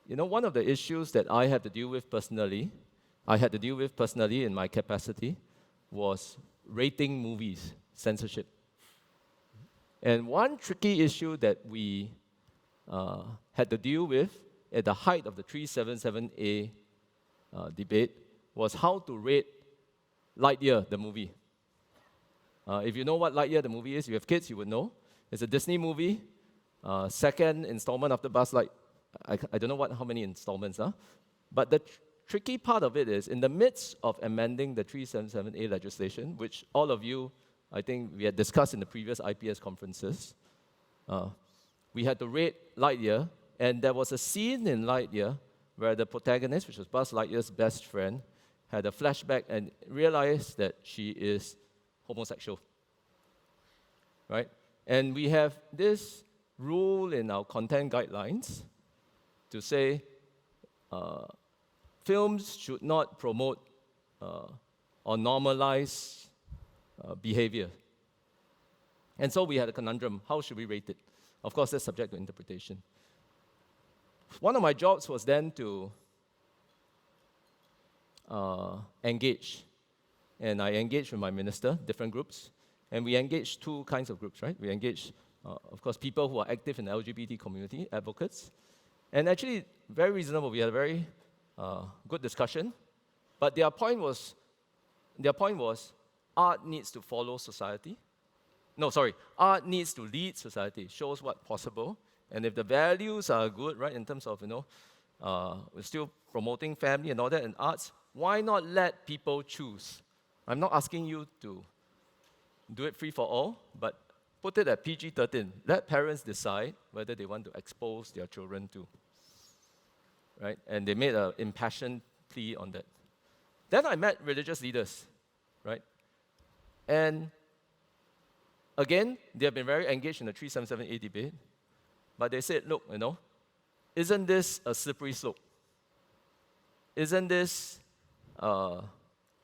one of the issues that I had to deal with personally in my capacity, was rating movies, censorship. And one tricky issue that we had to deal with at the height of the 377A debate was how to rate Lightyear, the movie. If you know what Lightyear, the movie is, you have kids, you would know. It's a Disney movie, second installment after Buzz Lightyear. I don't know how many installments, but the tricky part of it is, in the midst of amending the 377A legislation, which all of you, I think we had discussed in the previous IPS conferences, we had to rate Lightyear, and there was a scene in Lightyear where the protagonist, which was Buzz Lightyear's best friend, had a flashback and realized that she is homosexual, right? And we have this rule in our content guidelines to say films should not promote or normalize behavior. And so we had a conundrum. How should we rate it? Of course, that's subject to interpretation. One of my jobs was then to engage. And I engaged with my minister, different groups. And we engaged two kinds of groups, right? We engaged, of course, people who are active in the LGBT community, advocates. And actually, very reasonable. We had a very good discussion. But their point was, art needs to follow society. No, sorry, art needs to lead society, shows what's possible. And if the values are good, right, in terms of, we're still promoting family and all that in arts, why not let people choose? I'm not asking you to do it free for all, but put it at PG-13. Let parents decide whether they want to expose their children to, right? And they made an impassioned plea on that. Then I met religious leaders, right? And again, they have been very engaged in the 377A debate, but they said, look, isn't this a slippery slope? Isn't this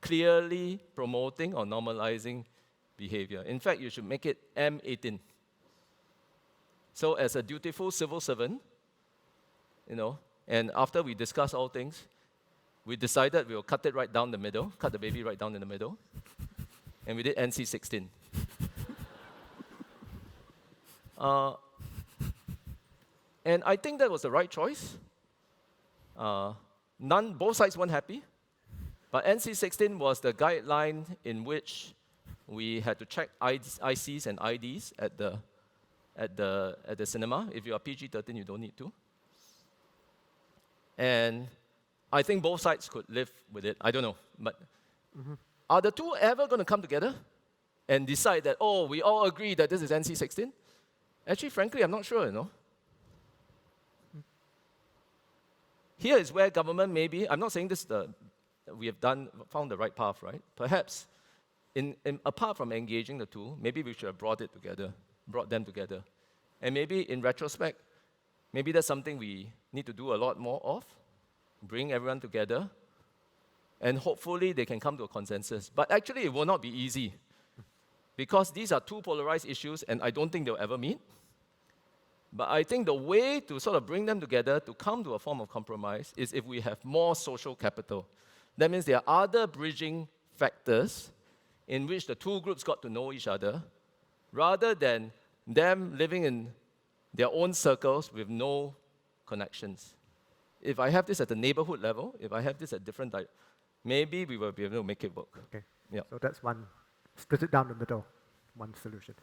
clearly promoting or normalizing behavior? In fact, you should make it M18. So as a dutiful civil servant, and after we discussed all things, we decided we will cut it right down the middle, cut the baby right down in the middle, and we did NC-16. And I think that was the right choice. Both sides weren't happy, but NC-16 was the guideline in which we had to check ICs and IDs at the cinema. If you are PG-13, you don't need to. And I think both sides could live with it. I don't know, but are the two ever going to come together and decide that, oh, we all agree that this is NC-16? Actually, frankly, I'm not sure, Here is where government maybe, I'm not saying this we have found the right path, right? Perhaps, apart from engaging the two, maybe we should have brought them together. And maybe in retrospect, maybe that's something we need to do a lot more of, bring everyone together, and hopefully they can come to a consensus. But actually, it will not be easy, because these are two polarized issues, and I don't think they'll ever meet. But I think the way to sort of bring them together, to come to a form of compromise, is if we have more social capital. That means there are other bridging factors in which the two groups got to know each other, rather than them living in their own circles with no connections. If I have this at the neighborhood level, if I have this at different, maybe we will be able to make it work. Okay. Yeah. So that's one, split it down the middle, one solution.